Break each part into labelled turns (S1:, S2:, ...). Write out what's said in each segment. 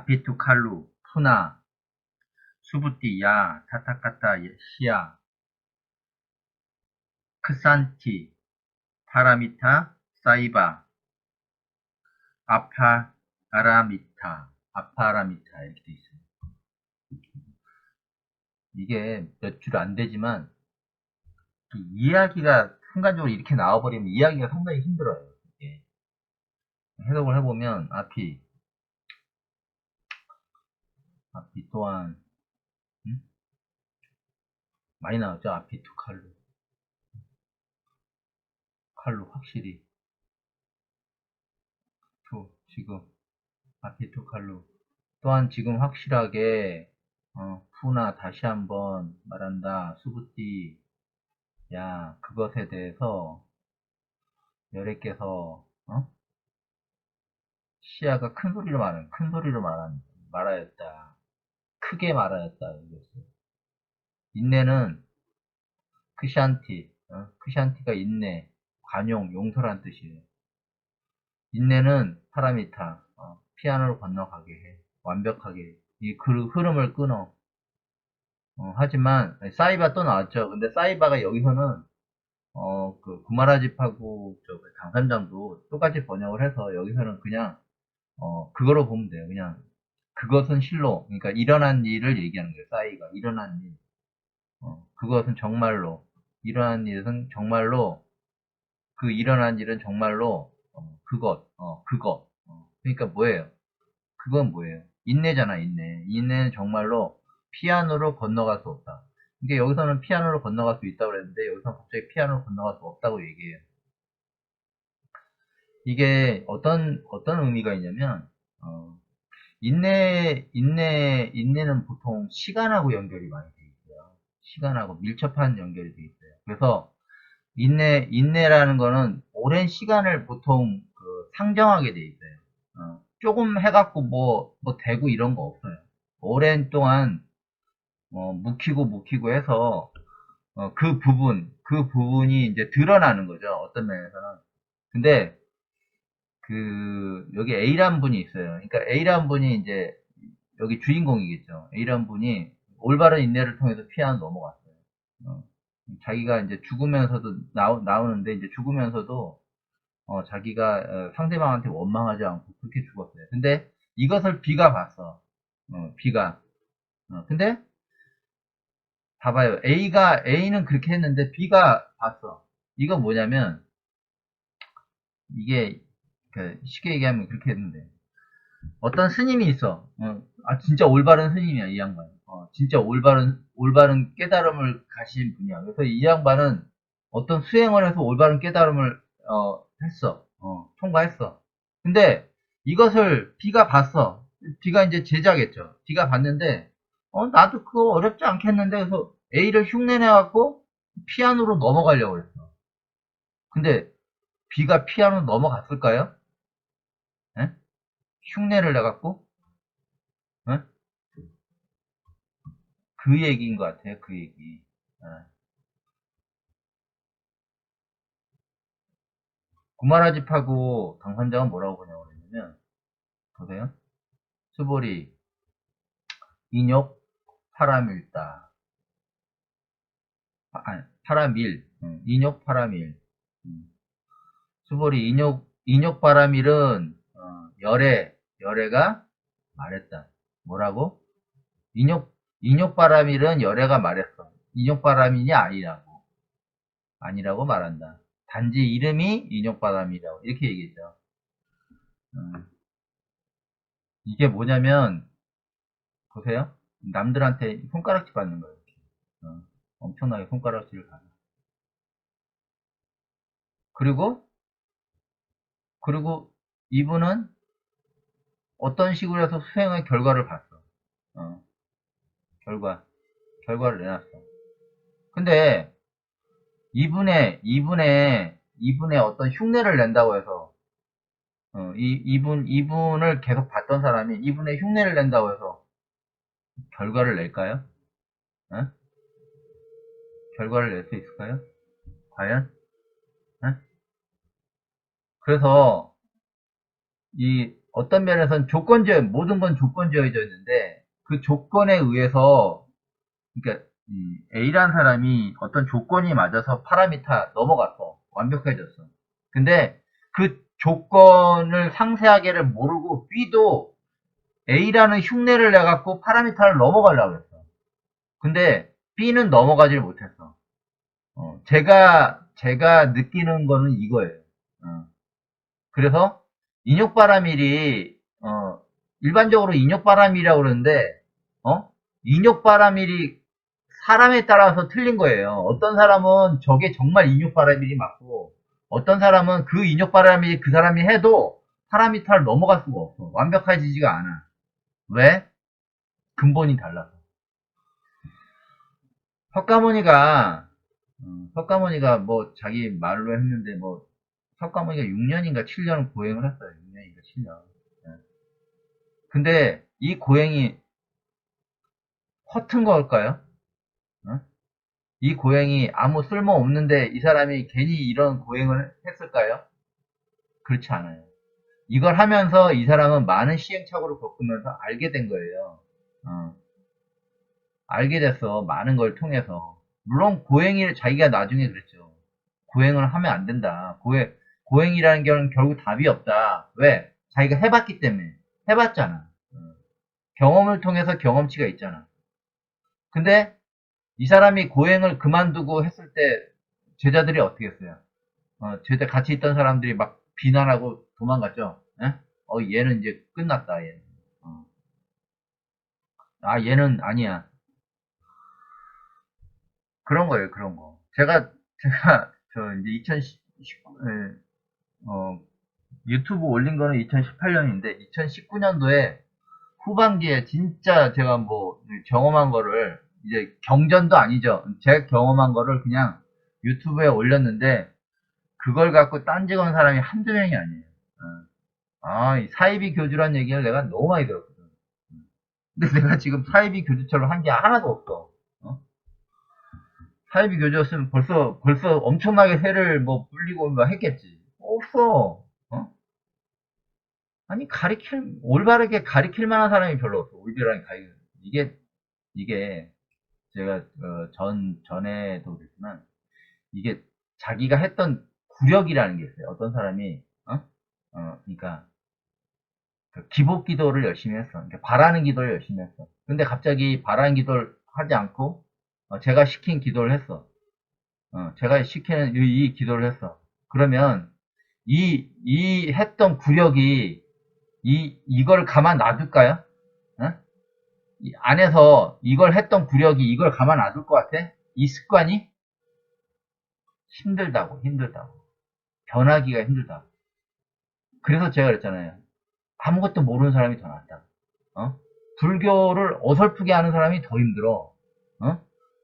S1: 아피투 칼루, 푸나, 수부띠, 야, 타타카타, 시야, 크산티, 파라미타, 사이바, 아파라미타 이렇게 돼 있어요. 이게 몇 줄 안 되지만 이야기가 순간적으로 이렇게 나와버리면 이야기가 상당히 힘들어요. 이게. 해석을 해보면 아피 또한 음? 많이 나왔죠. 아피 투 칼루 확실히 지금 아피 투 칼루 또한 지금 확실하게 푸나 다시 한번 말한다. 수부띠 야 그것에 대해서 여래께서 시야가 큰 소리로 말하였다. 크게 말하였다. 이거죠. 인내는 크샨티가 인내, 관용, 용서란 뜻이에요. 인내는 파라미타, 피아노를 건너가게 해. 완벽하게. 이 흐름을 끊어. 하지만, 사이바 또 나왔죠. 근데 사이바가 여기서는, 그, 구마라집하고, 당산장도 똑같이 번역을 해서 여기서는 그냥, 그거로 보면 돼요. 그냥, 그것은 실로, 그러니까 일어난 일을 얘기하는 거예요. 싸이가. 일어난 일. 그것은 정말로, 일어난 일은 정말로, 그 일어난 일은 정말로, 그것. 그러니까 뭐예요? 그건 뭐예요? 인내잖아, 인내. 인내는 정말로 피아노로 건너갈 수 없다. 그러니까 여기서는 피아노로 건너갈 수 있다고 그랬는데, 여기서는 갑자기 피아노로 건너갈 수 없다고 얘기해요. 이게 어떤 의미가 있냐면, 인내는 보통 시간하고 연결이 많이 돼 있어요. 시간하고 밀접한 연결이 돼 있어요. 그래서 인내라는 거는 오랜 시간을 보통 상정하게 돼 있어요. 조금 해갖고 뭐 되고 이런 거 없어요. 오랜 동안, 묵히고 해서, 그 부분이 이제 드러나는 거죠. 어떤 면에서는. 근데, 여기 A란 분이 있어요. 그러니까 A란 분이 이제, 여기 주인공이겠죠. A란 분이 올바른 인내를 통해서 피아노 넘어갔어요. 어, 자기가 이제 죽으면서도 나오는데 이제 죽으면서도 자기가 상대방한테 원망하지 않고 그렇게 죽었어요. 근데 이것을 B가 봤어. B가. 근데 봐봐요. A는 그렇게 했는데 B가 봤어. 이건 뭐냐면 이게 쉽게 얘기하면 그렇게 했는데 어떤 스님이 있어. 진짜 올바른 스님이야, 이 양반. 진짜 올바른 깨달음을 가신 분이야. 그래서 이 양반은 어떤 수행을 해서 올바른 깨달음을, 했어. 통과했어. 근데 이것을 B가 봤어. B가 이제 제자겠죠. B가 봤는데, 나도 그거 어렵지 않겠는데, 그래서 A를 흉내내갖고 피아노로 넘어가려고 그랬어. 근데 B가 피아노 넘어갔을까요? 예? 흉내를 내갖고? 예? 그 얘기인 것 같아요, 그 얘기. 예. 구마라집하고 당선장은 뭐라고 번역을 했냐면, 보세요. 수보리, 인욕, 파라밀다. 파라밀. 인욕, 파라밀. 음. 수보리, 인욕, 파라밀은, 열애가 말했다. 뭐라고? 인욕, 파라밀은 열애가 말했어. 인욕, 파라밀이 아니라고 말한다. 단지 이름이 인욕, 파라밀이라고. 이렇게 얘기했죠. 음. 이게 뭐냐면, 보세요. 남들한테 손가락질 받는 거예요. 엄청나게 손가락질을 받아. 그리고, 그리고 이분은 어떤 식으로 해서 수행의 결과를 봤어. 어, 결과를 내놨어. 근데 이분의 어떤 흉내를 낸다고 해서, 이분을 계속 봤던 사람이 이분의 흉내를 낸다고 해서 결과를 낼까요? 어? 결과를 낼 수 있을까요? 과연? 어? 그래서, 어떤 면에서는 모든 건 조건지어져 있는데, 그 조건에 의해서, 그러니까, A라는 사람이 어떤 조건이 맞아서 파라미터 넘어갔어. 완벽해졌어. 근데 그 조건을 상세하게를 모르고 B도 A라는 흉내를 내갖고 파라미터를 넘어가려고 했어. 근데 B는 넘어가질 못했어. 제가 느끼는 거는 이거예요. 어. 그래서 인욕바라밀이 일반적으로 인욕바라밀이라고 그러는데 인욕바라밀이 사람에 따라서 틀린 거예요. 어떤 사람은 저게 정말 인욕바라밀이 맞고 어떤 사람은 그 인욕바라밀이 그 사람이 해도 파라미터를 넘어갈 수가 없어. 완벽해지지가 않아. 왜? 근본이 달라서. 석가모니가 뭐 자기 말로 했는데 뭐 석가모니가 6년인가 7년 고행을 했어요. 6년인가 7년. 근데 이 고행이 허튼 걸까요? 어? 이 고행이 아무 쓸모 없는데 이 사람이 괜히 이런 고행을 했을까요? 그렇지 않아요. 이걸 하면서 이 사람은 많은 시행착오를 겪으면서 알게 된 거예요. 어, 알게 됐어. 많은 걸 통해서. 물론 고행이 자기가 나중에 그랬죠. 고행을 하면 안 된다. 고행이라는 게 결국 답이 없다. 왜? 자기가 해봤기 때문에. 해봤잖아. 경험을 통해서 경험치가 있잖아. 근데 이 사람이 고행을 그만두고 했을 때 제자들이 어떻게 했어요? 제자 같이 있던 사람들이 막 비난하고 도망갔죠. 예? 얘는 이제 끝났다. 얘는. 어. 얘는 아니야. 그런 거예요. 그런 거. 제가 저 이제 2019 유튜브 올린 거는 2018년인데 2019년도에 후반기에 진짜 제가 뭐 경험한 거를 이제 경전도 아니죠. 제가 경험한 거를 그냥 유튜브에 올렸는데 그걸 갖고 딴지 건 사람이 한두 명이 아니에요. 이 사이비 교주란 얘기를 내가 너무 많이 들었거든. 근데 내가 지금 사이비 교주처럼 한 게 하나도 없어. 어? 사이비 교주였으면 벌써 엄청나게 회를 뭐 불리고 뭐 했겠지. 없어. 어? 아니, 올바르게 가리킬 만한 사람이 별로 없어. 올바르게 이게, 제가, 전에도 그랬지만, 이게 자기가 했던 구력이라는 게 있어요. 어떤 사람이, 그러니까, 그 기복 기도를 열심히 했어. 그러니까 바라는 기도를 열심히 했어. 근데 갑자기 바라는 기도를 하지 않고, 제가 시킨 기도를 했어. 제가 시키는 이 기도를 했어. 그러면, 이 했던 구력이, 이걸 가만 놔둘까요? 어? 이 안에서 이걸 했던 구력이 이걸 가만 놔둘 것 같아? 이 습관이? 힘들다고. 변하기가 힘들다. 그래서 제가 그랬잖아요. 아무것도 모르는 사람이 더 낫다. 어? 불교를 어설프게 하는 사람이 더 힘들어. 어?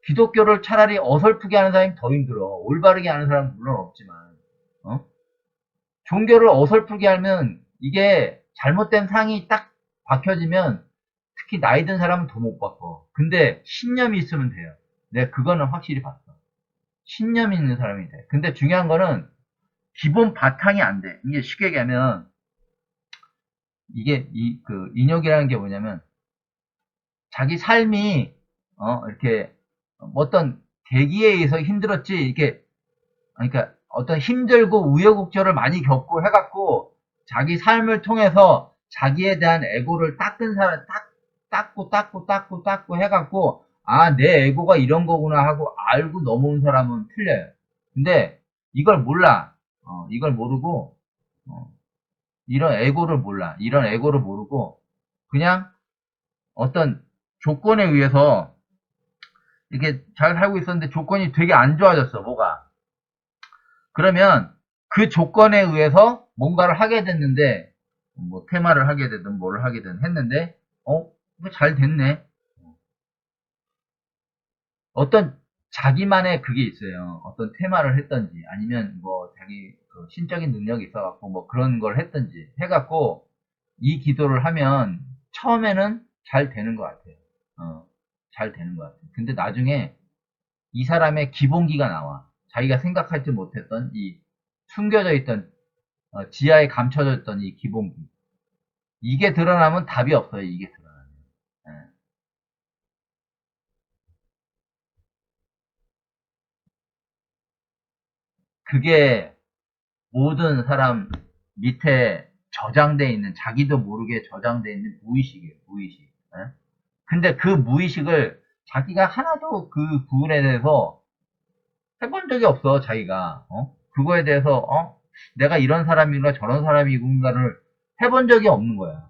S1: 기독교를 차라리 어설프게 하는 사람이 더 힘들어. 올바르게 하는 사람은 물론 없지만. 어? 종교를 어설프게 하면 이게 잘못된 상이 딱 박혀지면 특히 나이 든 사람은 더 못 바꿔. 근데 신념이 있으면 돼요. 내가 그거는 확실히 봤어. 신념이 있는 사람이 돼. 근데 중요한 거는 기본 바탕이 안 돼. 이게 쉽게 얘기하면 이게 그 인욕이라는 게 뭐냐면 자기 삶이 이렇게 어떤 계기에 의해서 힘들었지 이렇게 그러니까 어떤 힘들고 우여곡절을 많이 겪고 해갖고 자기 삶을 통해서 자기에 대한 에고를 닦은 사람 닦고 해갖고 내 에고가 이런 거구나 하고 알고 넘어온 사람은 틀려요. 근데 이걸 몰라. 이걸 모르고 어, 이런 에고를 몰라. 이런 에고를 모르고 그냥 어떤 조건에 의해서 이렇게 잘 살고 있었는데 조건이 되게 안 좋아졌어. 뭐가? 그러면 그 조건에 의해서 뭔가를 하게 됐는데 뭐 테마를 하게 되든 뭐를 하게든 했는데 이거 잘 됐네. 어떤 자기만의 그게 있어요. 어떤 테마를 했던지 아니면 뭐 자기 그 신적인 능력이 있어갖고 뭐 그런 걸 했던지 해갖고 이 기도를 하면 처음에는 잘 되는 것 같아요. 잘 되는 것 같아요. 근데 나중에 이 사람의 기본기가 나와. 자기가 생각하지 못했던 이 숨겨져 있던 지하에 감춰져 있던 이 기본기. 이게 드러나면 답이 없어요. 이게 드러나면. 예. 그게 모든 사람 밑에 저장돼 있는, 자기도 모르게 저장돼 있는 무의식이에요. 무의식. 예? 근데 그 무의식을 자기가 하나도 그 부분에 대해서 해본 적이 없어. 자기가 그거에 대해서 내가 이런 사람인가 저런 사람이군가를 해본 적이 없는 거야.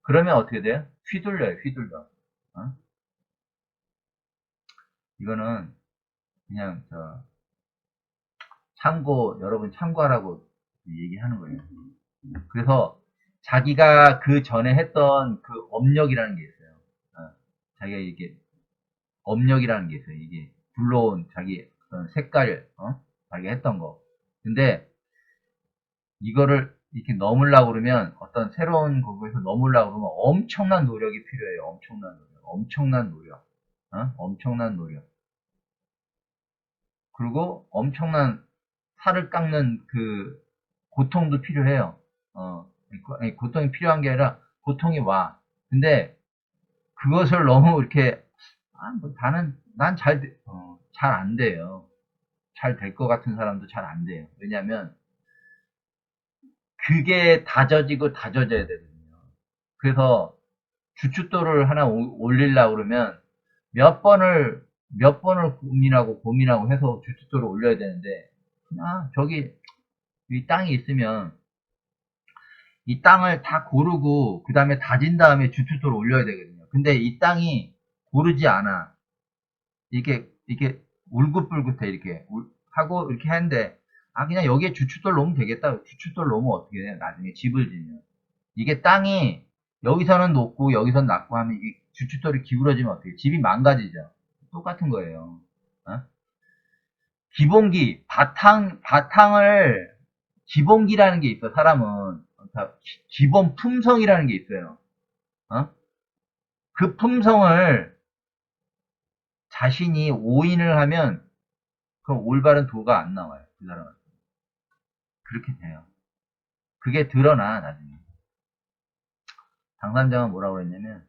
S1: 그러면 어떻게 돼요? 휘둘려요. 휘둘려. 어? 이거는 그냥 참고, 여러분 참고하라고 얘기하는 거예요. 그래서 자기가 그 전에 했던 그 업력이라는 게 있어요. 자기가 이게 업력이라는 게 있어요. 이게 불러온 자기 어떤 색깔, 자기가 했던 거. 근데 이거를 이렇게 넘으려고 그러면, 어떤 새로운 거에서 넘으려고 그러면 엄청난 노력이 필요해요. 엄청난 노력. 엄청난 노력. 엄청난 노력. 그리고 엄청난 살을 깎는 그 고통도 필요해요. 아니, 고통이 필요한 게 아니라 고통이 와. 근데 그것을 너무 이렇게 뭐 나는 난 잘 안 돼요. 잘 될 것 같은 사람도 잘 안 돼요. 왜냐하면 그게 다져지고 다져져야 되거든요. 그래서 주춧돌을 하나 올리려고 그러면 몇 번을 고민하고 고민하고 해서 주춧돌을 올려야 되는데, 그냥 저기 이 땅이 있으면 이 땅을 다 고르고 그 다음에 다진 다음에 주춧돌을 올려야 되거든요. 근데 이 땅이 고르지 않아. 이렇게 울긋불긋해. 이렇게 하고 이렇게 하는데, 그냥 여기에 주춧돌 놓으면 되겠다. 주춧돌 놓으면 어떻게 돼? 나중에 집을 지면 이게 땅이 여기서는 높고 여기서는 낮고 하면 이게 주춧돌이 기울어지면 어떻게 돼? 집이 망가지죠. 똑같은 거예요. 어? 기본기, 바탕을, 기본기라는 게 있어. 사람은 그러니까 기본 품성이라는 게 있어요. 어? 그 품성을 자신이 오인을 하면 그 올바른 도가 안 나와요. 그 사람은. 그렇게 돼요. 그게 드러나 나중에. 당산장은 뭐라고 했냐면,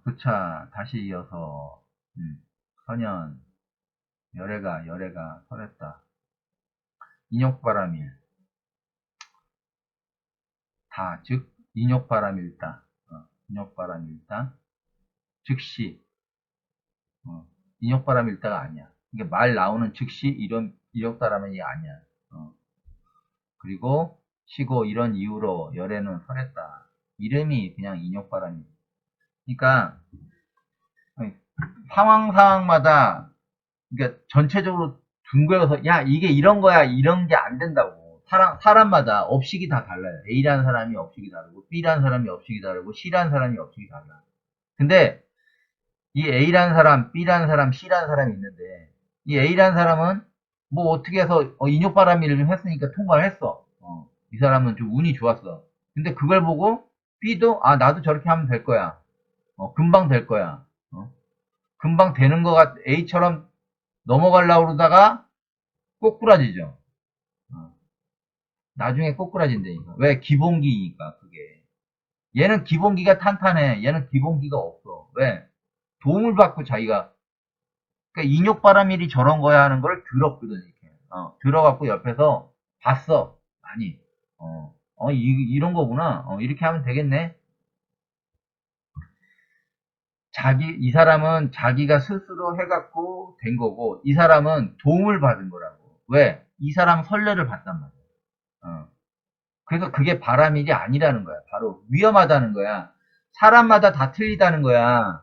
S1: 부차 다시 이어서, 선연 열애가 설했다. 인욕바람일 다, 즉 인욕바람일다. 인욕바람일다. 즉시, 인욕바람일다가 아니야. 이게 말 나오는 즉시 이런 인욕바람이 아니야. 그리고 쉬고 이런 이유로 열애는 설했다. 이름이 그냥 인욕바람이. 그러니까 상황마다, 그러니까 전체적으로 둥글어서 야 이게 이런 거야, 이런 게 안 된다고. 사람마다 업식이 다 달라요. A라는 사람이 업식이 다르고 B라는 사람이 업식이 다르고 C라는 사람이 업식이 달라. 근데 이 A라는 사람, B라는 사람, C라는 사람이 있는데, 이 A라는 사람은 뭐 어떻게 해서 인욕바람이를 좀 했으니까 통과를 했어. 이 사람은 좀 운이 좋았어. 근데 그걸 보고 B도 나도 저렇게 하면 될 거야. 금방 될 거야. 금방 되는 거 같, A처럼 넘어가려고 그러다가 꼬꾸라지죠. 어, 나중에 꼬꾸라진다니까. 왜? 기본기니까, 그게. 얘는 기본기가 탄탄해. 얘는 기본기가 없어. 왜? 도움을 받고 자기가, 그러니까 인욕바람일이 저런 거야 하는 걸 들었거든, 이렇게. 들어갖고 옆에서 봤어. 아니, 이런 거구나. 이렇게 하면 되겠네. 이 사람은 자기가 스스로 해갖고 된 거고, 이 사람은 도움을 받은 거라고. 왜? 이 사람 선례를 봤단 말이야. 어. 그래서 그게 바람일이 아니라는 거야. 바로 위험하다는 거야. 사람마다 다 틀리다는 거야.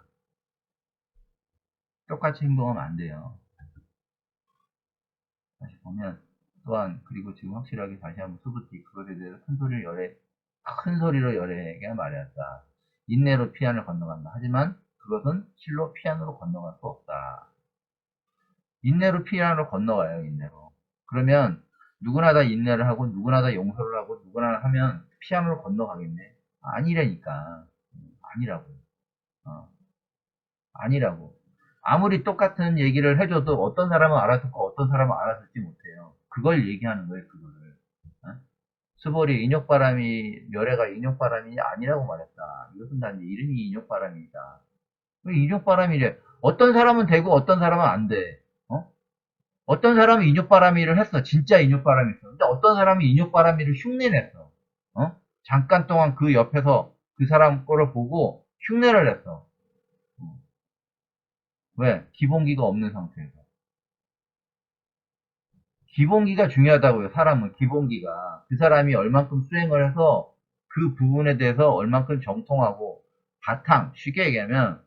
S1: 똑같이 행동하면 안 돼요. 다시 보면, 또한, 그리고 지금 확실하게 다시 한번 수부티, 그것에 대해서 큰 소리로 열애에게 말하였다. 인내로 피안을 건너간다. 하지만 그것은 실로 피안으로 건너갈 수 없다. 인내로 피안으로 건너가요, 인내로. 그러면 누구나 다 인내를 하고 누구나 다 용서를 하고 누구나 하면 피안으로 건너가겠네. 아니라니까. 아니라고. 어, 아니라고. 아무리 똑같은 얘기를 해줘도 어떤 사람은 알아듣고 어떤 사람은 알아듣지 못해요. 그걸 얘기하는 거예요, 그거를. 어? 수벌이 인욕바람이, 열애가 인욕바람이 아니라고 말했다. 이것은 단지 이름이 인욕바람이다. 인욕바람이래. 어떤 사람은 되고 어떤 사람은 안 돼. 어? 어떤 사람은 인욕바람이를 했어. 진짜 인욕바람이 있어. 근데 어떤 사람이 인욕바람이를 흉내냈어. 어? 잠깐 동안 그 옆에서 그 사람 거를 보고 흉내를 냈어. 왜? 기본기가 없는 상태에서. 기본기가 중요하다고요. 사람은 기본기가. 그 사람이 얼만큼 수행을 해서 그 부분에 대해서 얼만큼 정통하고 바탕, 쉽게 얘기하면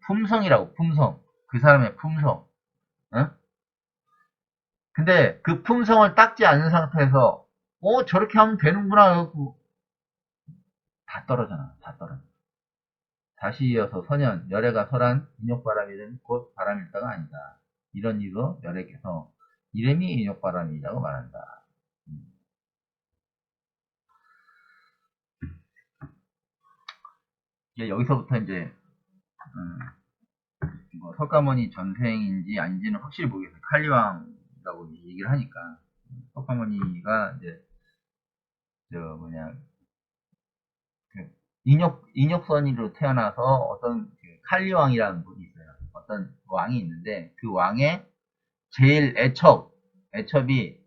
S1: 품성이라고, 품성. 그 사람의 품성. 어? 근데 그 품성을 닦지 않은 상태에서 저렇게 하면 되는구나 하고 다 떨어져나. 다 떨어져. 다시 이어서 선연, 열애가 설한 인욕바람이든 곧 바람일다가 아니다. 이런 이유로 열애께서 이름이 인욕바람이라고 말한다. 이제 여기서부터 이제 뭐 석가모니 전생인지 아닌지는 확실히 모르겠어요. 칼리왕이라고 얘기를 하니까 석가모니가 이제 저 뭐냐 그 인욕선이로 태어나서 어떤 그 칼리왕이라는 분이 있어요. 어떤 왕이 있는데 그 왕의 제일 애첩이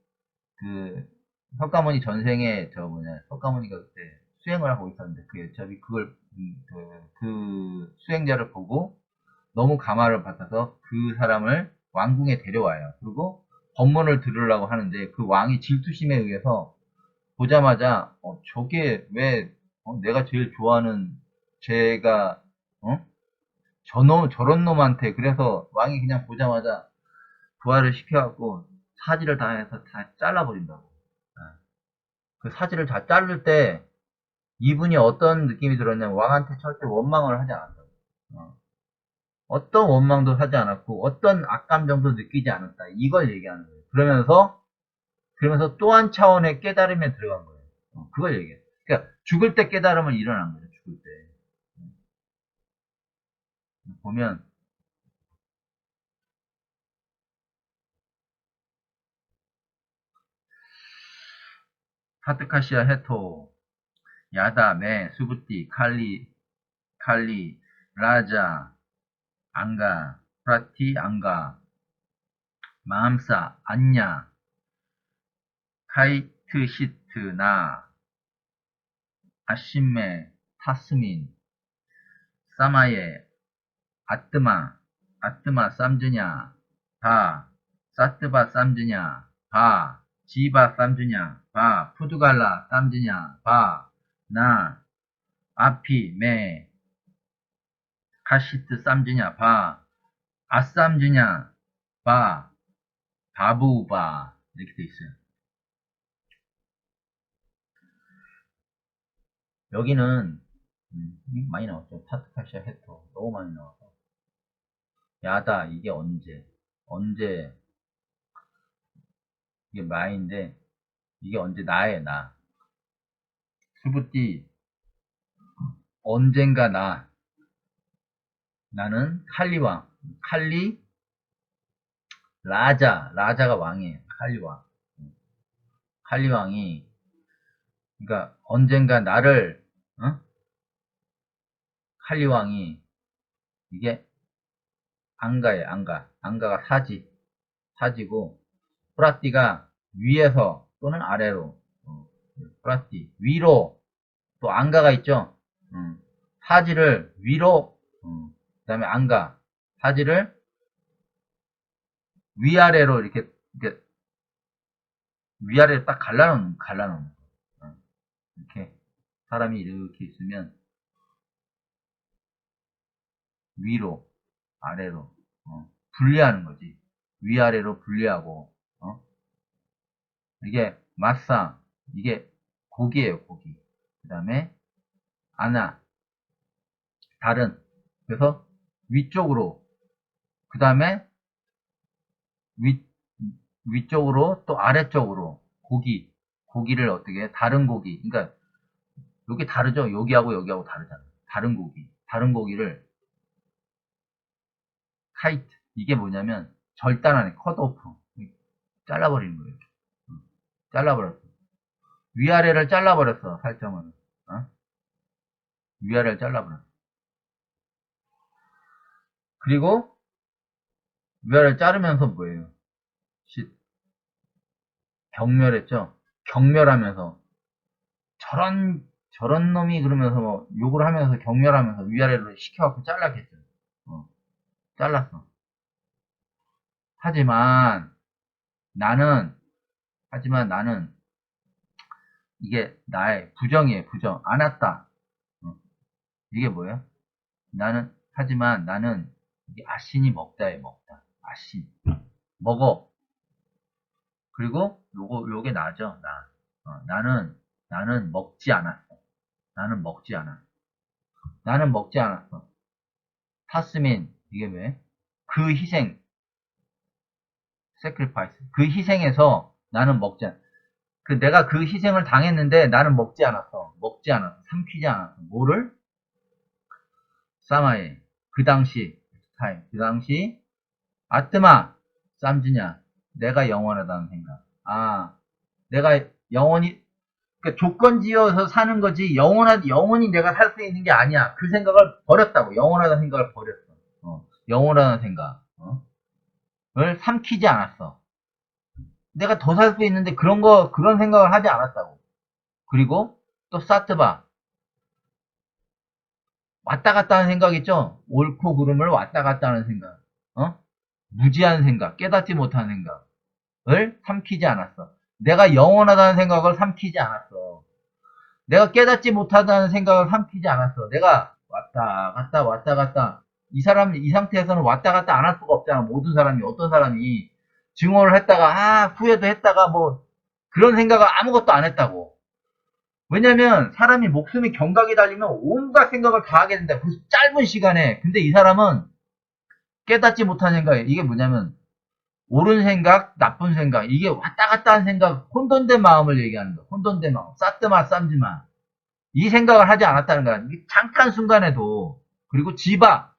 S1: 그 석가모니 전생에 저 뭐냐 석가모니가 그때 수행을 하고 있었는데 그 애첩이 그걸 그 수행자를 보고 너무 감화를 받아서 그 사람을 왕궁에 데려와요. 그리고 법문을 들으려고 하는데 그 왕이 질투심에 의해서 보자마자 저게 왜 내가 제일 좋아하는 쟤가 저런 놈한테 그래서 왕이 그냥 보자마자 부활을 시켜갖고 사지를 다 해서 다 잘라버린다고. 예. 그 사지를 다 자를 때 이분이 어떤 느낌이 들었냐면 왕한테 절대 원망을 하지 않았다고. 어떤 원망도 하지 않았고 어떤 악감정도 느끼지 않았다. 이걸 얘기하는 거예요. 그러면서 또 한 차원의 깨달음에 들어간 거예요. 그걸 얘기해요. 그러니까 죽을 때 깨달음은 일어난 거예요. 죽을 때. 보면 사트카시아 헤토, 야다, 메, 수부띠, 칼리, 라자, 앙가, 프라티, 앙가, 마함사, 안냐, 카이트, 시트, 나, 아심메, 타스민, 사마예, 아뜨마, 쌈즈냐, 바, 사트바, 쌈즈냐, 바, 지바, 쌈즈냐, 바, 푸두갈라, 쌈즈냐, 바, 나, 아피, 메, 카시트, 쌈즈냐, 바, 아쌈즈냐, 바, 바부바, 이렇게 돼 있어요. 여기는, 많이 나왔죠. 타트카시아 헤토. 너무 많이 나와서. 야다, 이게 언제, 이게 마인데, 이게 언제 나의 나. 수부띠, 언젠가 나는 칼리왕. 라자가 왕이에요. 칼리왕이, 그러니까 언젠가 나를, 칼리왕이, 이게 앙가예요, 앙가. 앙가가 사지고, 프라띠가 위에서 또는 아래로, 프라띠, 위로, 또 앙가가 있죠? 사지를 위로, 그 다음에 앙가, 사지를 위아래로 이렇게 위아래로 딱 갈라놓는 거. 이렇게 사람이 이렇게 있으면 위로, 아래로 분리하는 거지. 위아래로 분리하고 이게 마사, 이게 고기예요, 고기. 그 다음에 아나, 다른. 그래서 위쪽으로, 그 다음에 위쪽으로 또 아래쪽으로 고기를 어떻게 해? 다른 고기. 그러니까 여기 다르죠? 여기하고 다르잖아요. 다른 고기를 카이트. 이게 뭐냐면 절단하네. 컷오프. 잘라버리는 거예요. 잘라버렸어. 위아래를 잘라버렸어, 살점은. 어? 위아래를 잘라버렸어. 그리고 위아래를 자르면서 뭐예요? 경멸했죠? 경멸하면서 저런 놈이 그러면서 뭐 욕을 하면서 경멸하면서 위아래로 시켜갖고 잘랐겠죠. 어, 잘랐어. 하지만 나는 하지만 나는 이게 나의 부정이에요. 부정. 안 왔다. 어, 이게 뭐예요? 하지만 나는 이게 아신이 먹다에 먹다. 아신. 먹어. 그리고 요게 나죠. 나는 먹지 않았어. 나는 먹지 않았어. 나는 먹지 않았어. 타스민, 이게 왜? 그 희생, sacrifice. 그 희생에서 나는 먹지 않았어. 내가 그 희생을 당했는데 나는 먹지 않았어. 먹지 않았어. 삼키지 않았어. 뭐를? 사마이. 그 당시, 그 당시, 아뜨마, 쌈지냐. 내가 영원하다는 생각. 내가 영원히, 그러니까 조건 지어서 사는 거지, 영원히 내가 살 수 있는 게 아니야. 그 생각을 버렸다고. 영원하다는 생각을 버렸어. 영원하다는 생각. 을 삼키지 않았어. 내가 더 살 수 있는데 그런 생각을 하지 않았다고. 그리고 또 사트바. 왔다 갔다 하는 생각 있죠? 옳고 그름을 왔다 갔다 하는 생각. 무지한 생각, 깨닫지 못하는 생각을 삼키지 않았어. 내가 영원하다는 생각을 삼키지 않았어. 내가 깨닫지 못하다는 생각을 삼키지 않았어. 내가 왔다 갔다. 이 상태에서는 왔다 갔다 안 할 수가 없잖아. 모든 사람이, 어떤 사람이 증오를 했다가, 후회도 했다가, 뭐, 그런 생각을 아무것도 안 했다고. 왜냐면, 사람이 목숨이 경각이 달리면 온갖 생각을 다 하게 된다. 그 짧은 시간에. 근데 이 사람은 깨닫지 못한 생각이에요. 이게 뭐냐면, 옳은 생각, 나쁜 생각, 이게 왔다 갔다 하는 생각, 혼돈된 마음을 얘기하는 거야. 혼돈된 마음. 싸뜨마, 쌈지마. 이 생각을 하지 않았다는 거야. 잠깐 순간에도. 그리고 지바.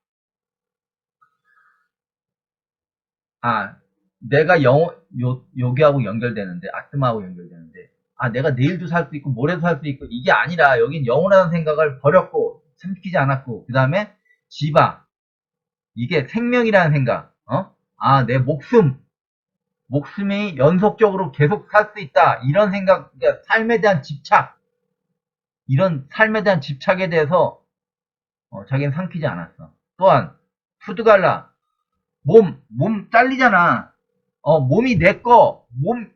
S1: 내가 여기하고 연결되는데, 아뜨마하고 연결되는데, 내가 내일도 살 수 있고, 모레도 살 수 있고, 이게 아니라, 여긴 영원하다는 생각을 버렸고, 삼키지 않았고, 그 다음에, 지바. 이게 생명이라는 생각, 내 목숨이 연속적으로 계속 살 수 있다. 이런 생각, 그러니까 삶에 대한 집착, 이런 삶에 대한 집착에 대해서, 자기는 삼키지 않았어. 또한, 푸드갈라, 몸 잘리잖아. 몸이 내 거,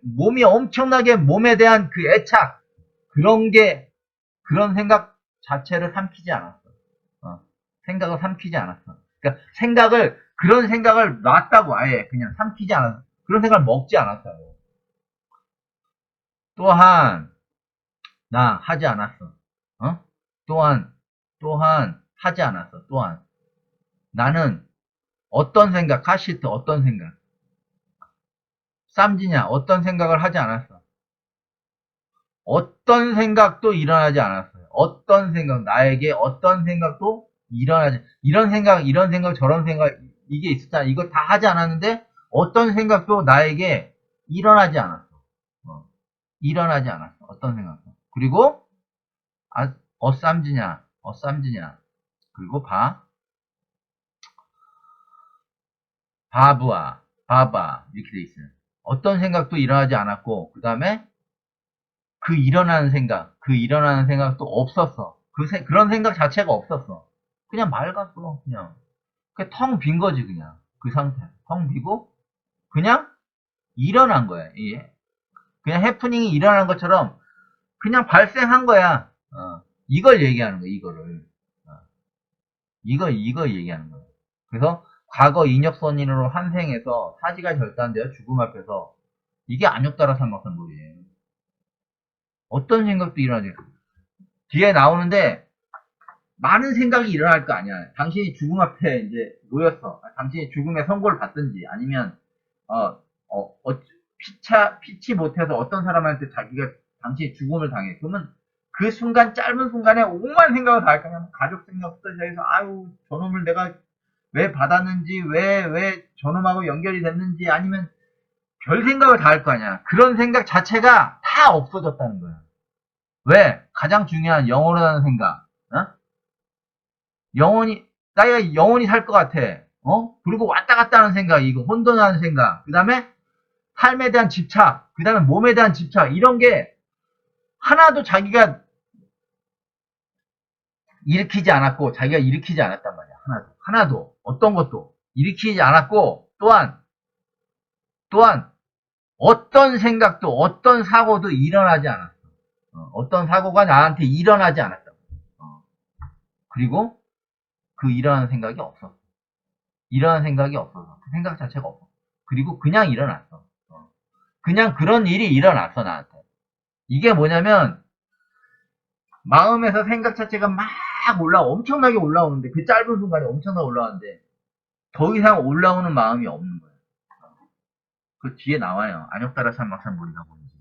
S1: 몸이 엄청나게 몸에 대한 그 애착, 그런 생각 자체를 삼키지 않았어. 생각을 삼키지 않았어. 그러니까 그런 생각을 놨다고 아예 그냥 삼키지 않았어. 그런 생각을 먹지 않았다고. 또한, 나 하지 않았어. 또한, 하지 않았어. 또한, 나는 어떤 생각, 카시트 어떤 생각, 쌈지냐 어떤 생각을 하지 않았어. 어떤 생각도 일어나지 않았어요. 어떤 생각, 나에게 어떤 생각도 이런 생각, 저런 생각, 이게 있었잖아. 이거 다 하지 않았는데, 어떤 생각도 나에게 일어나지 않았어. 일어나지 않았어. 어떤 생각도. 그리고, 쌈지냐. 그리고 바바. 이렇게 돼 있어요. 어떤 생각도 일어나지 않았고, 그 다음에, 그 일어나는 생각도 없었어. 그런 생각 자체가 없었어. 그냥 맑았어, 그냥. 텅 빈 거지, 그냥. 그 상태. 텅 비고, 그냥 일어난 거야. 그냥 해프닝이 일어난 것처럼, 그냥 발생한 거야. 이걸 얘기하는 거야, 이거를. 이거 얘기하는 거야. 그래서, 과거 인역선인으로 환생해서 사지가 절단되어 죽음 앞에서, 이게 안욕따라 삼박산물이에요. 어떤 생각도 일어나지. 뒤에 나오는데, 많은 생각이 일어날 거 아니야. 당신이 죽음 앞에 이제 놓였어. 당신이 죽음의 선고를 받든지, 아니면, 피치 못해서 어떤 사람한테 당신이 죽음을 당해. 그러면 그 순간, 짧은 순간에 오만 생각을 다 할 거냐. 가족 생각부터 시작해서, 저놈을 내가 왜 받았는지, 왜 저놈하고 연결이 됐는지, 아니면 별 생각을 다 할 거 아니야. 그런 생각 자체가 다 없어졌다는 거야. 왜? 가장 중요한 영원하다는 생각. 어? 영원히, 나이가 영원히 살 것 같아. 그리고 왔다 갔다 하는 생각, 이거 혼돈하는 생각. 그 다음에 삶에 대한 집착, 그 다음에 몸에 대한 집착, 이런 게 하나도 자기가 일으키지 않았고, 자기가 일으키지 않았단 말이야. 하나도. 어떤 것도 일으키지 않았고, 또한, 어떤 생각도, 어떤 사고도 일어나지 않았어. 어떤 사고가 나한테 일어나지 않았다. 그리고 그 일어나는 생각이 없었어. 일어나는 생각이 없어서. 그 생각 자체가 없어. 그리고 그냥 일어났어. 그냥 그런 일이 일어났어, 나한테. 이게 뭐냐면, 마음에서 생각 자체가 막 엄청나게 올라오는데, 그 짧은 순간에 엄청나게 올라오는데, 더 이상 올라오는 마음이 없는 거야. 그 뒤에 나와요. 안욕따라 삼막산 모리가 뭔지.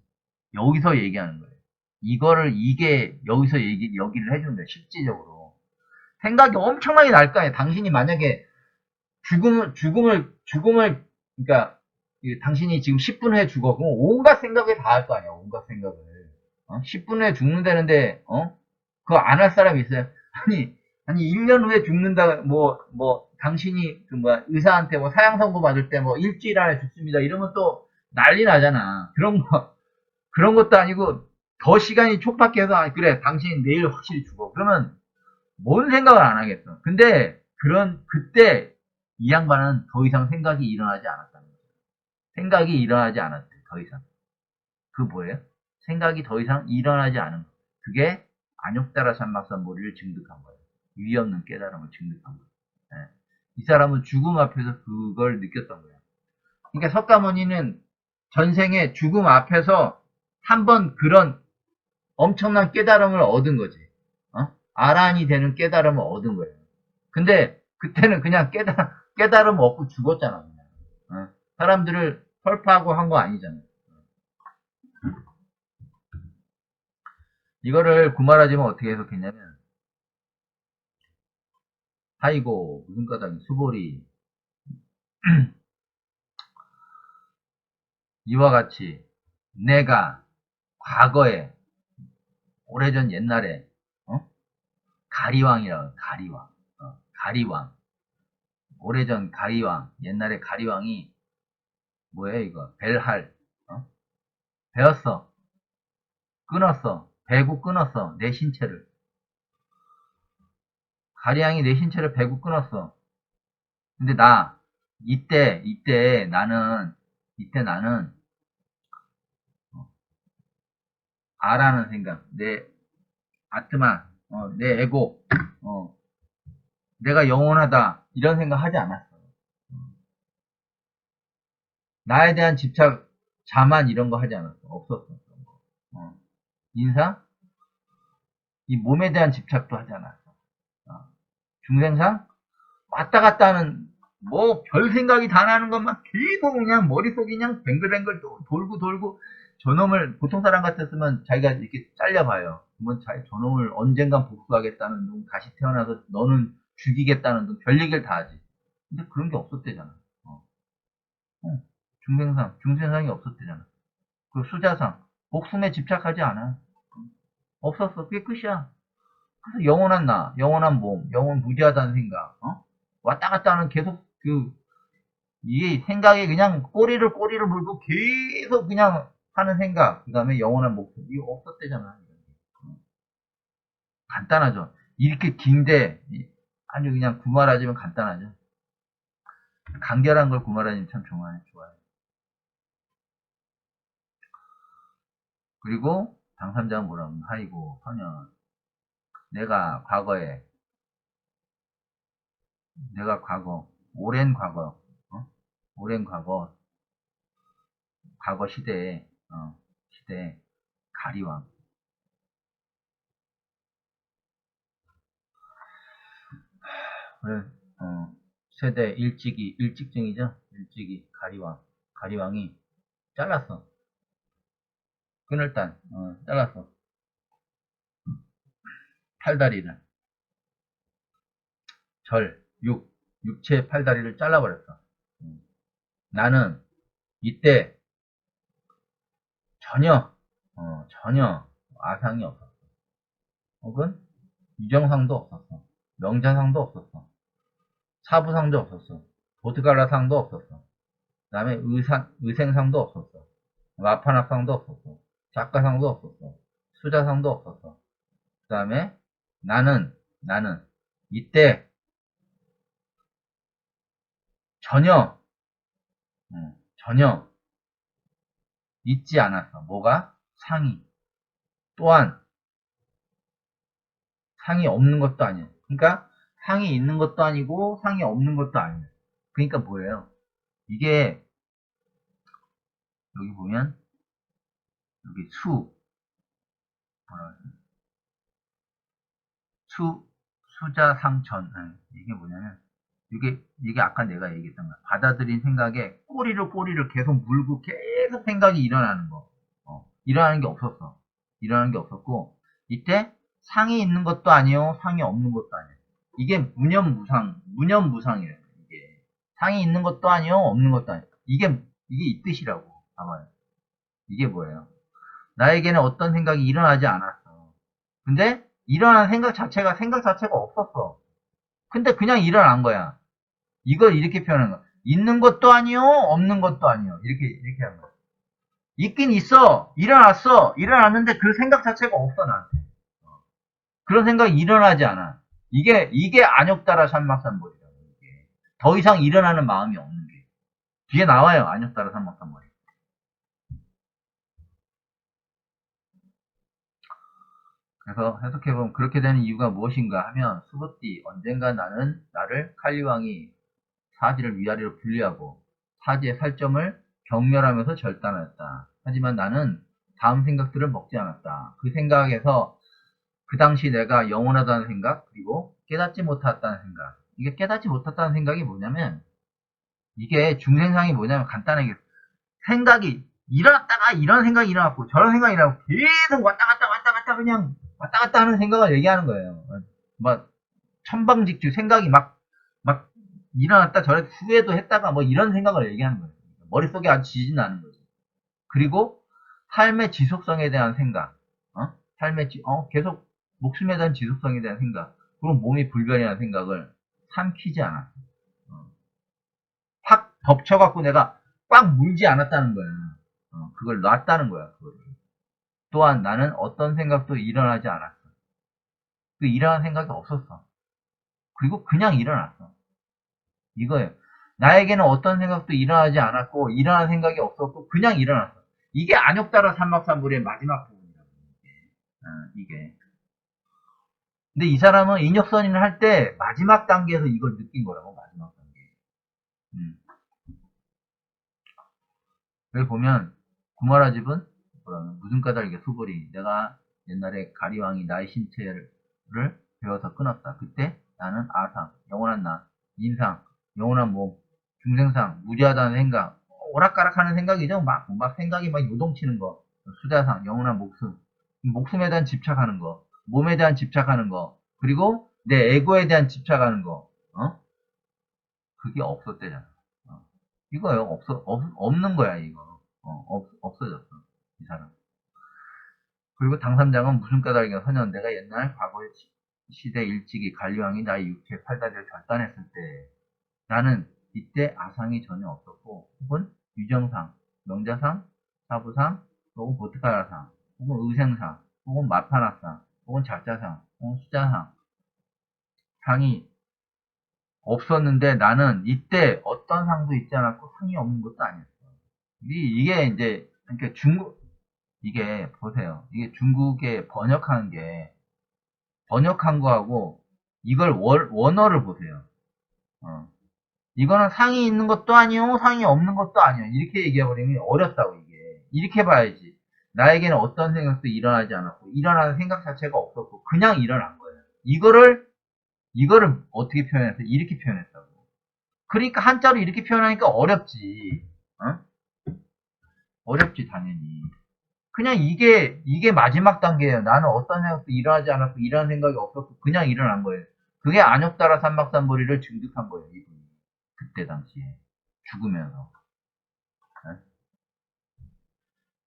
S1: 여기서 얘기하는 거예요. 이게 여기서 여기를 해주는 거예요. 실질적으로. 생각이 엄청나게 날 거 아니에요. 당신이 만약에 그러니까, 당신이 지금 10분 후에 죽어. 그럼 온갖 생각을 다 할 거 아니야. 온갖 생각을. 10분 후에 죽는다는데, 그거 안 할 사람이 있어요? 아니, 1년 후에 죽는다, 당신이, 의사한테 사형 선고 받을 때 일주일 안에 죽습니다. 이러면 또 난리 나잖아. 그런 것도 아니고, 더 시간이 촉박해서, 그래, 당신 내일 확실히 죽어. 그러면, 뭔 생각을 안 하겠어. 근데, 그때, 이 양반은 더 이상 생각이 일어나지 않았다는 거죠. 생각이 일어나지 않았대, 더 이상. 그 뭐예요? 생각이 더 이상 일어나지 않은 거. 그게 안욕따라 삼막산보리를 증득한 거예요. 위 없는 깨달음을 증득한 거예요. 예. 이 사람은 죽음 앞에서 그걸 느꼈던 거예요. 그러니까 석가모니는 전생에 죽음 앞에서 한 번 그런 엄청난 깨달음을 얻은 거지. 아란이 되는 깨달음을 얻은 거예요. 근데 그때는 그냥 깨달음 얻고 죽었잖아. 그냥. 사람들을 설파하고 한 거 아니잖아요. 이거를 구말하지만 어떻게 해석했냐면, 아이고 무슨 까닭이 수보리 이와 같이 내가 과거에 오래전 옛날에 가리왕이라고 가리왕 가리왕 오래전 가리왕 옛날에 가리왕이 뭐야 이거 벨할 배웠어 끊었어 배구 끊었어 내 신체를 가리왕이 내 신체를 배구 끊었어. 근데 이때 나는 아라는 생각 내 아트마 내 에고 어, 내가 영원하다 이런 생각 하지 않았어. 나에 대한 집착, 자만 이런 거 하지 않았어. 없었어. 어. 인사? 이 몸에 대한 집착도 하지 않았어. 어. 중생상? 왔다 갔다 하는 별 생각이 다 나는 것만 계속 그냥 머릿속이 그냥 뱅글뱅글 돌고 저놈을 보통 사람 같았으면 자기가 이렇게 잘려봐요. 그러면 저놈을 언젠간 복수하겠다는 둥 다시 태어나서 너는 죽이겠다는 둥 별 얘기를 다 하지. 근데 그런 게 없었대잖아. 어. 어. 중생상이 없었대잖아. 그 수자상, 목숨에 집착하지 않아. 없었어. 그게 끝이야. 그래서 영원한 나, 영원한 몸, 영원 무지하다는 생각, 왔다 갔다 하는 계속 이게 생각에 그냥 꼬리를 물고 계속 그냥 하는 생각, 그 다음에 영원한 목숨, 이거 없었대잖아. 간단하죠. 이렇게 긴데, 아주 그냥 구말하자면 간단하죠. 간결한 걸 구말하자면 참 좋아요. 그리고 당삼자는 뭐라 하면, 아이고, 선현. 내가 과거에, 오랜 과거, 오랜 과거 시대에, 가리왕. 그래, 세대 일찍증이죠? 일찍이, 가리왕이 잘랐어. 끊을 단, 잘랐어. 팔다리를. 육체 팔다리를 잘라버렸어. 나는 이때 전혀 아상이 없었어. 혹은 유정상도 없었어. 명자상도 없었어. 사부상도 없었어. 보트갈라상도 없었어. 그 다음에 의생상도 없었어. 마판학상도 없었어. 작가상도 없었어. 수자상도 없었어. 그 다음에 나는 이때 전혀 전혀 있지 않았어. 뭐가? 상이. 또한 상이 없는 것도 아니야. 그러니까 상이 있는 것도 아니고 상이 없는 것도 아니야. 그러니까 뭐예요? 이게 여기 보면 여기 뭐라 그러지? 수자상전. 이게 뭐냐면 이게 아까 내가 얘기했던 거야. 받아들인 생각에 꼬리를 계속 물고 계속 생각이 일어나는 거. 일어나는 게 없었어. 일어나는 게 없었고 이때 상이 있는 것도 아니요, 상이 없는 것도 아니에요. 이게 무념무상이에요. 이게 상이 있는 것도 아니요, 없는 것도 아니에요. 이게 이 뜻이라고. 봐봐요. 이게 뭐예요? 나에게는 어떤 생각이 일어나지 않았어. 근데 일어난 생각 자체가 없었어. 근데 그냥 일어난 거야. 이걸 이렇게 표현하는 거야. 있는 것도 아니요, 없는 것도 아니요. 이렇게 하는 거야. 있긴 있어. 일어났어. 일어났는데 그 생각 자체가 없어, 나한테. 그런 생각이 일어나지 않아. 이게 안욕따라 삼막삼벌이라고. 이게. 더 이상 일어나는 마음이 없는 게. 뒤에 나와요. 안욕따라 삼막삼벌이. 그래서 해석해보면 그렇게 되는 이유가 무엇인가 하면 수부띠 언젠가 나를 칼리왕이 사지를 위아래로 분리하고 사지의 살점을 경멸하면서 절단하였다. 하지만 나는 다음 생각들을 먹지 않았다. 그 생각에서 그 당시 내가 영원하다는 생각 그리고 깨닫지 못했다는 생각. 이게 깨닫지 못했다는 생각이 뭐냐면 이게 중생상이 뭐냐면 간단하게 생각이 일어났다가 이런 생각이 일어났고 저런 생각이 일어났고 계속 왔다 갔다 그냥 왔다 갔다 하는 생각을 얘기하는 거예요. 막 천방직주 생각이 막 일어났다 저랬다 후회도 했다가 뭐 이런 생각을 얘기하는 거예요. 머릿속에 아주 지진 않은 거죠. 그리고 삶의 지속성에 대한 생각, 계속 목숨에 대한 지속성에 대한 생각, 그리고 몸이 불변이라는 생각을 삼키지 않았어. 확 덮쳐갖고 내가 꽉 물지 않았다는 거야. 그걸 놨다는 거야. 그거를. 또한 나는 어떤 생각도 일어나지 않았어. 그 일어난 생각이 없었어. 그리고 그냥 일어났어. 이거예요. 나에게는 어떤 생각도 일어나지 않았고 일어난 생각이 없었고 그냥 일어났어. 이게 안욕따라 삼막삼불의 마지막 부분이라고. 이게. 근데 이 사람은 인욕선인을 할 때 마지막 단계에서 이걸 느낀 거라고. 마지막 단계. 음. 여기 보면 구마라 집은 무슨 까닭에 수불이 내가 옛날에 가리왕이 나의 신체를 배워서 끊었다. 그때 나는 아상, 영원한 나, 인상, 영원한 몸, 중생상, 무지하다는 생각, 오락가락하는 생각이죠. 막 생각이 막 요동치는 거, 수자상, 영원한 목숨에 대한 집착하는 거, 몸에 대한 집착하는 거, 그리고 내 에고에 대한 집착하는 거, 그게 없었대잖아. 이거요, 없는 거야, 이거. 없어졌어. 이 사람. 그리고 당삼장은 무슨 까닭이냐, 선현, 내가 옛날 과거의 시대 일찍이 관리왕이 나의 육체 팔다리를 절단했을 때, 나는 이때 아상이 전혀 없었고, 혹은 유정상, 명자상, 사부상, 혹은 보트카라상, 혹은 의생상, 혹은 마파나상, 혹은 작자상, 혹은 수자상, 상이 없었는데 나는 이때 어떤 상도 있지 않았고 상이 없는 것도 아니었어. 이게 이제 그러니까 이게 보세요. 이게 중국에 번역한 거하고 이걸 원어를 보세요. 어. 이거는 상이 있는 것도 아니요, 상이 없는 것도 아니요. 이렇게 얘기해버리면 어렵다고 이게. 이렇게 봐야지. 나에게는 어떤 생각도 일어나지 않았고 일어나는 생각 자체가 없었고 그냥 일어난 거예요. 이거를 어떻게 표현했어? 이렇게 표현했다고. 그러니까 한자로 이렇게 표현하니까 어렵지. 어? 어렵지 당연히. 그냥 이게 마지막 단계예요. 나는 어떤 생각도 일어나지 않았고 이런 생각이 없었고 그냥 일어난 거예요. 그게 안욕따라 삼막삼보리를 증득한 거예요. 이분이. 그때 당시에 죽으면서.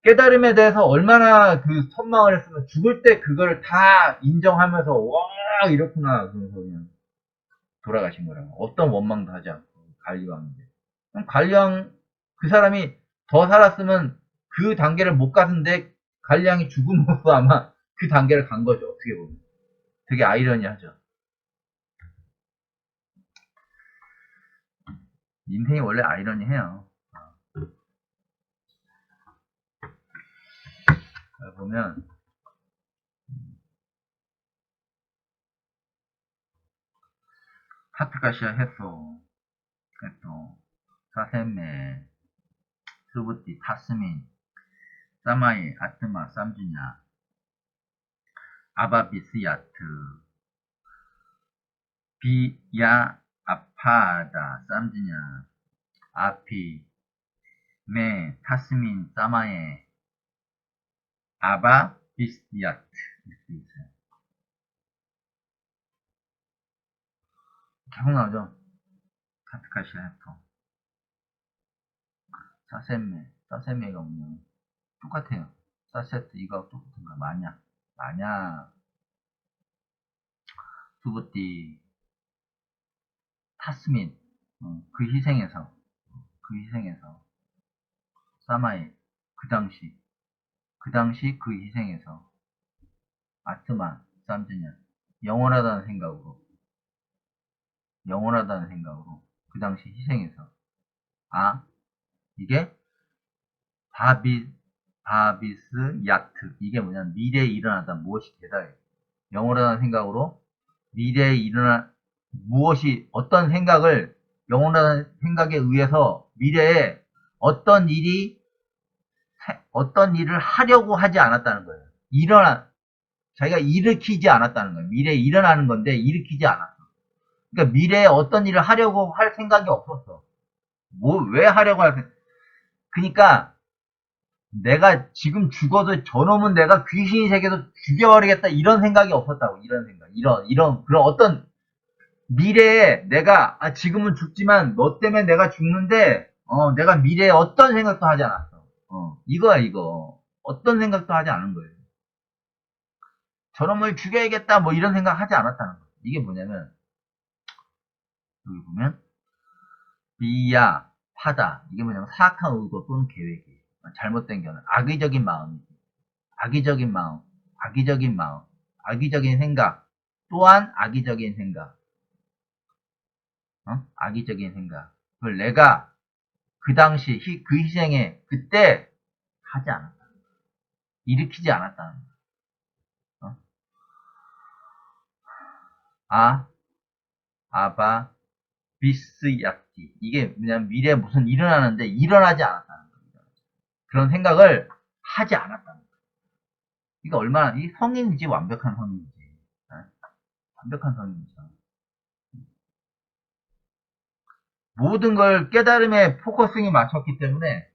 S1: 깨달음에 대해서 얼마나 그 선망을 했으면 죽을 때 그걸 다 인정하면서 와 이렇구나 그러면서 그냥 돌아가신 거라고. 어떤 원망도 하지 않고 관리왕인데. 그럼 관리왕 그 사람이 더 살았으면 그 단계를 못 갔는데 관리왕이 죽음으로써 아마 그 단계를 간 거죠. 어떻게 보면. 되게 아이러니하죠. 인생이 원래 아이러니해요. 보면 카트카시아 했어. 또 사셈메 스부티 타스민 사마이 아트마 쌈주냐 아바비스야트 비야 아파다 쌈주냐 아피 메 타스민 사마에 아바비스야트 이렇게 있어요. 계속 나오죠. 카트카시아 해터 사셈메가 뭐냐 똑같아요. 사세트 이거 똑같은가 마냐 두부띠 타스민 그 희생에서 사마이 그 당시 그 희생에서 아트마 쌈즈냐 영원하다는 생각으로 그 당시 희생해서 이게 바비스 야트 이게 뭐냐 미래에 일어나다 무엇이 되다 영원하다는 생각으로 미래에 일어나 무엇이 어떤 생각을 영원하다는 생각에 의해서 미래에 어떤 일을 하려고 하지 않았다는 거예요. 자기가 일으키지 않았다는 거예요. 미래에 일어나는 건데 일으키지 않았어. 그러니까 미래에 어떤 일을 하려고 할 생각이 없었어. 왜 하려고 그러니까 내가 지금 죽어도 저놈은 내가 귀신이 새겨서 죽여버리겠다 이런 생각이 없었다고. 이런 생각. 그런 어떤 미래에 내가 지금은 죽지만 너 때문에 내가 죽는데 내가 미래에 어떤 생각도 하지 않았어. 이거야 이거. 어떤 생각도 하지 않은 거예요. 저놈을 죽여야겠다 뭐 이런 생각 하지 않았다는 거예요. 이게 뭐냐면 여기 보면 비야 파다 이게 뭐냐면 사악한 의도 또는 계획이 잘못된 견해 악의적인 마음이지. 악의적인 생각 또한 악의적인 생각 악의적인 생각 그걸 내가 그 당시 그 희생에 그때 하지 않았다. 일으키지 않았다는 거야. 아바 비스약지 이게 뭐냐면 미래에 무슨 일어나는데 일어나지 않았다는 겁니다. 그런 생각을 하지 않았다는 거야. 이거 얼마나 이 성인이지 완벽한 성인이지. 완벽한 성인이죠. 모든 걸 깨달음에 포커싱이 맞췄기 때문에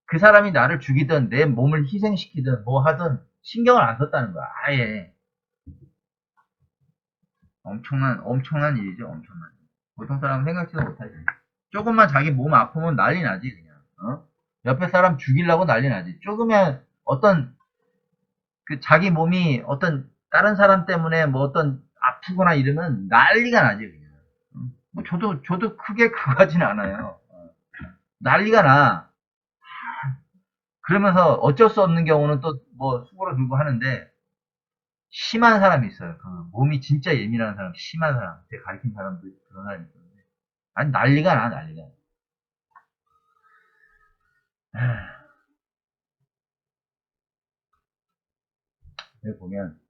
S1: 그 사람이 나를 죽이든 내 몸을 희생시키든 뭐 하든 신경을 안 썼다는 거야. 아예 엄청난 일이죠. 엄청난 일. 보통 사람은 생각지도 못하지. 조금만 자기 몸 아프면 난리 나지 그냥. 옆에 사람 죽이려고 난리 나지. 조금만 어떤 그 자기 몸이 어떤 다른 사람 때문에 뭐 어떤 아프거나 이러면 난리가 나지 그냥. 뭐 저도 크게 그거하지는 않아요. 난리가 나. 그러면서 어쩔 수 없는 경우는 또 뭐 수고로 들고 하는데 심한 사람이 있어요. 그 몸이 진짜 예민한 사람, 심한 사람. 제가 가르친 사람도 그런 사람이 있었는데 아니 난리가 나 난리가. 여기 보면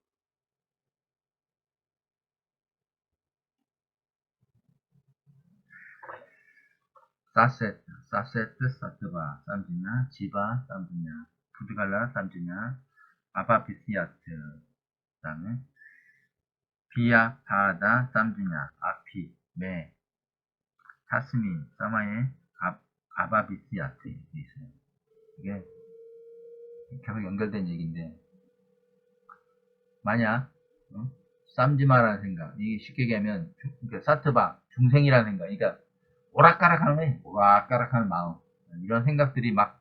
S1: 사세트, 사트바, 쌈주냐, 지바, 쌈주냐, 푸드갈라, 쌈주냐, 아바피시아트, 그 다음에 비야, 바다, 쌈주냐, 아피, 메, 타스민, 사마에, 아바비시아트 이렇게 있어요. 이게 계속 연결된 얘기인데 만약 쌈지마라는 생각 이게 쉽게 얘기하면 그러니까 사트바 중생이라는 생각 그러니까 오락가락하는 마음 이런 생각들이 막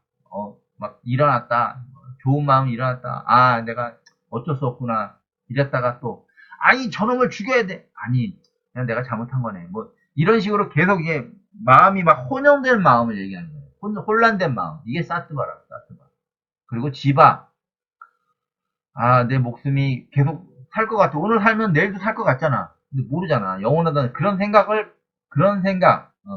S1: 일어났다 좋은 마음이 일어났다. 아, 내가 어쩔 수 없구나. 이랬다가 또, 아니, 저놈을 죽여야 돼. 아니, 그냥 내가 잘못한 거네. 뭐, 이런 식으로 계속 이게 마음이 막 혼용된 마음을 얘기하는 거예요. 혼란된 마음. 이게 사트바라, 사트바. 그리고 지바. 아, 내 목숨이 계속 살 것 같아. 오늘 살면 내일도 살 것 같잖아. 근데 모르잖아. 영원하다는 그런 생각,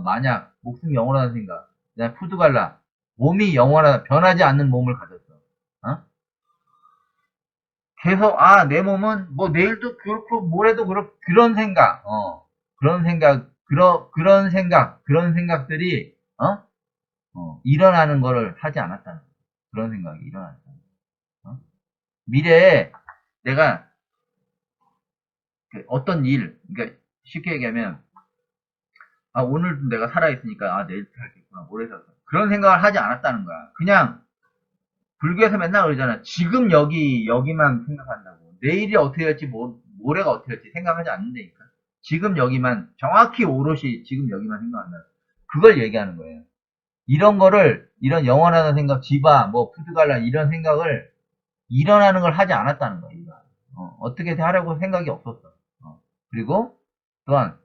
S1: 만약 목숨이 영원하다는 생각. 그다음에 푸드갈라. 몸이 영원하다, 변하지 않는 몸을 가졌어. 어? 계속, 아, 내 몸은 뭐 내일도 그렇고, 모레도 그렇고, 그런 생각, 그런 생각들이, 일어나는 거를 하지 않았다는 거야. 그런 생각이 일어났다. 미래에 내가 어떤 일, 그러니까 쉽게 얘기하면, 아, 오늘도 내가 살아있으니까, 아, 내일도 살겠구나, 모레도 살겠구나. 그런 생각을 하지 않았다는 거야. 그냥, 불교에서 맨날 그러잖아. 지금 여기만 생각한다고. 내일이 어떻게 될지, 모레가 어떻게 될지 생각하지 않는다니까. 지금 여기만, 정확히 오롯이 지금 여기만 생각한다. 그걸 얘기하는 거예요. 이런 거를, 이런 영원하다는 생각, 지바, 뭐, 푸드갈라, 이런 생각을, 일어나는 걸 하지 않았다는 거예요. 어떻게 하려고 생각이 없었어. 그리고, 또한,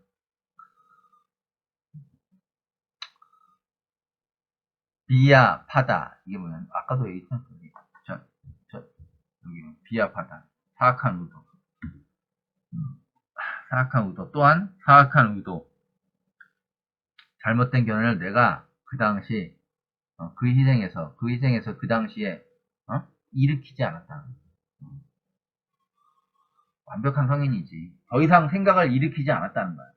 S1: 비야파다. 이게 뭐냐. 아까도 얘기했던 거지. 여기, 비야파다. 사악한 의도. 사악한 의도. 또한, 사악한 의도. 잘못된 견해를 내가 그 당시, 그 희생에서 그 당시에, 일으키지 않았다. 완벽한 성인이지. 더 이상 생각을 일으키지 않았다는 거야.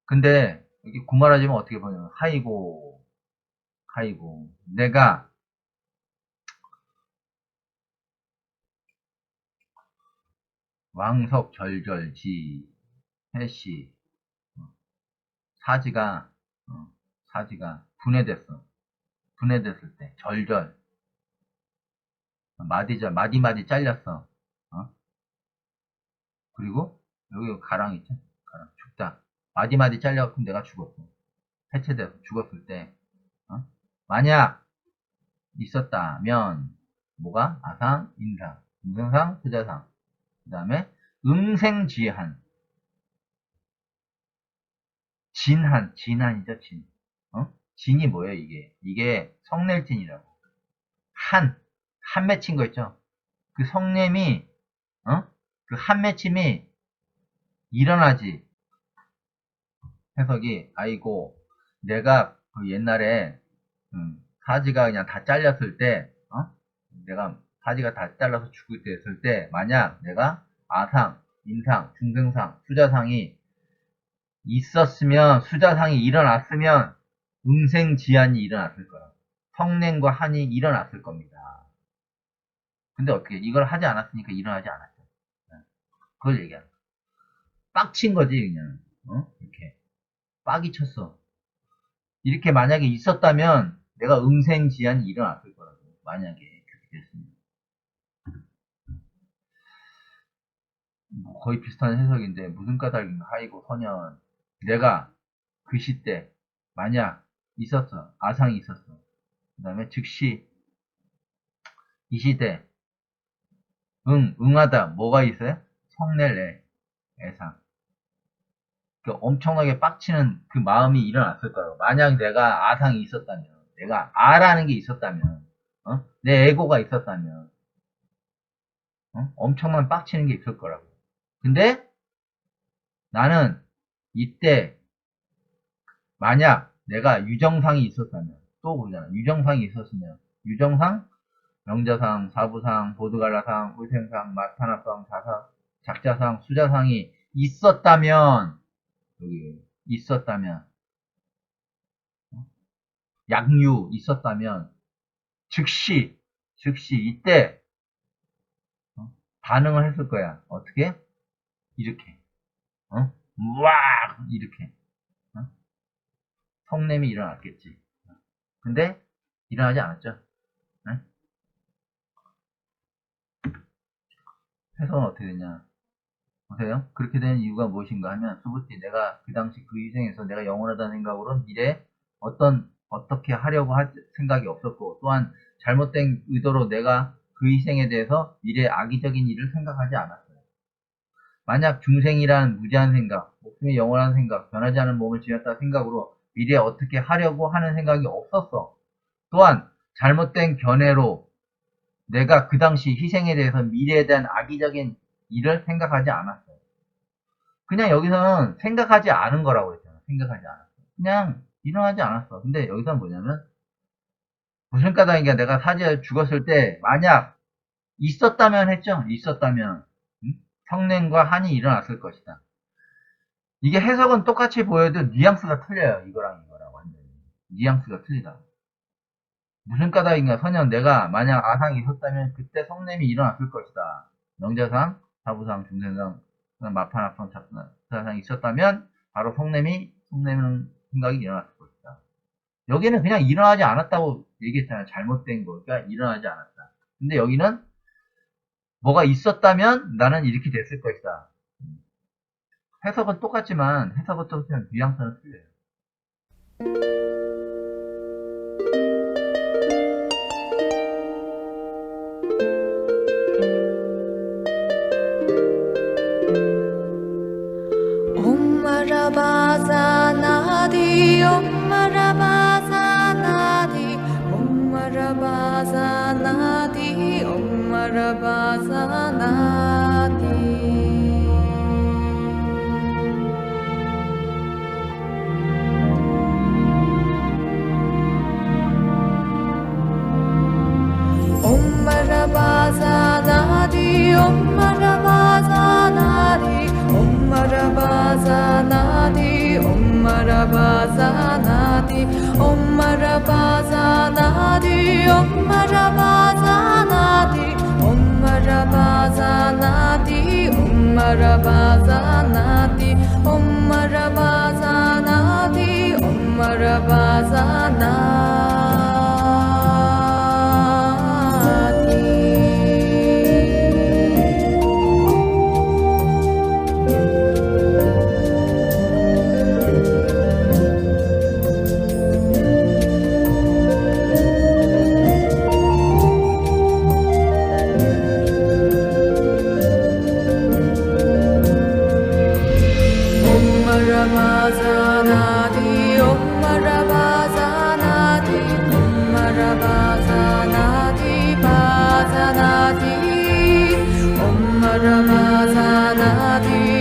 S1: 근데, 여기 구말하지면 어떻게 보냐면, 하이고, 내가 왕석절절지, 해시, 사지가, 어, 사지가 분해됐어. 분해됐을 때, 절절, 마디마디 잘렸어. 어? 그리고, 여기 가랑 있죠? 가랑, 죽다. 마디마디 잘려갖고 내가 죽었어. 해체돼서 죽었을 때, 어? 만약 있었다면, 뭐가? 아상, 인상, 인성상, 후자상. 그 다음에, 응생지한, 진한이죠, 진. 진이 뭐예요, 이게? 이게 성낼진이라고. 한 맺힌 거 있죠? 그 성냄이, 그 한 맺힘이 일어나지. 해석이, 아이고, 내가 그 옛날에, 사지가 그냥 다 잘렸을 때, 내가 사지가 다 잘라서 죽을 때 했을 때, 만약 내가 아상, 인상, 중생상, 수자상이 있었으면, 수자상이 일어났으면, 응생지한이 일어났을 거야. 성냄과 한이 일어났을 겁니다. 근데 어떻게, 이걸 하지 않았으니까 일어나지 않았죠. 네. 그걸 얘기하는 거야. 빡친 거지, 그냥. 이렇게. 빡이 쳤어. 이렇게 만약에 있었다면, 내가 응생지한이 일어났을 거라고. 만약에 그렇게 됐으면. 뭐 거의 비슷한 해석인데, 무슨 까닭인가, 하이고, 선현. 내가 그 시대, 만약 있었어. 아상이 있었어. 그 다음에 즉시, 이 시대, 응하다. 뭐가 있어요? 성낼래, 애상. 그 엄청나게 빡치는 그 마음이 일어났을 거예요. 만약 내가 아상이 있었다면, 내가 아라는 게 있었다면, 내 에고가 있었다면, 엄청난 빡치는 게 있을 거라고. 근데 나는 이때 만약 내가 유정상이 있었다면, 또 그러잖아. 유정상이 있었으면, 유정상, 명자상, 사부상, 보드갈라상, 울생상, 마타나상, 작자상, 수자상이 있었다면, 여기 있었다면, 약류 있었다면, 즉시 이때 반응을 했을 거야. 어떻게? 이렇게. 우와! 이렇게. 성냄이 일어났겠지. 근데 일어나지 않았죠. 네? 해석은 어떻게 되냐? 보세요. 그렇게 된 이유가 무엇인가 하면 수부티 내가 그 당시 그 희생에서 내가 영원하다는 생각으로 미래 어떻게 하려고 생각이 없었고, 또한 잘못된 의도로 내가 그 희생에 대해서 미래의 악의적인 일을 생각하지 않았어요. 만약 중생이란 무지한 생각, 목숨이 영원한 생각, 변하지 않은 몸을 지녔다 생각으로 미래에 어떻게 하려고 하는 생각이 없었어. 또한 잘못된 견해로 내가 그 당시 희생에 대해서 미래에 대한 악의적인 일을 생각하지 않았어요. 그냥 여기서는 생각하지 않은 거라고 했잖아. 생각하지 않았어. 그냥 일어나지 않았어. 근데 여기서는 뭐냐면 무슨 까닭이냐, 내가 사지에 죽었을 때 만약 있었다면 했죠. 있었다면 성냄과 한이 일어났을 것이다. 이게 해석은 똑같이 보여도 뉘앙스가 틀려요. 이거랑 완전히 뉘앙스가 틀리다. 무슨 까닭인가, 선현, 내가 만약 아상이 있었다면 그때 성냄이 일어났을 것이다. 명자상, 사부상, 중생상, 마판합상, 자사상이 있었다면 바로 성냄은 생각이 일어났을 것이다. 여기는 그냥 일어나지 않았다고 얘기했잖아요. 잘못된 거니까 일어나지 않았다. 근데 여기는 뭐가 있었다면 나는 이렇게 됐을 것이다. 해석은 똑같지만 해석은 또 뉘앙스는 틀려요.
S2: Marabazanadi, Om Marabazanadi, Om Marabazanadi, Om Marabazanadi. Om Marabazanadi, Om Marabazanadi, Om Marabazanadi, Om Marabazanadi, Om Marabazanadi, Om Marabazanadi, Om Marabazanadi, Om Marabazanadi, Om Marabazanadi, Om Marabazanadi. Om Marabazanadi,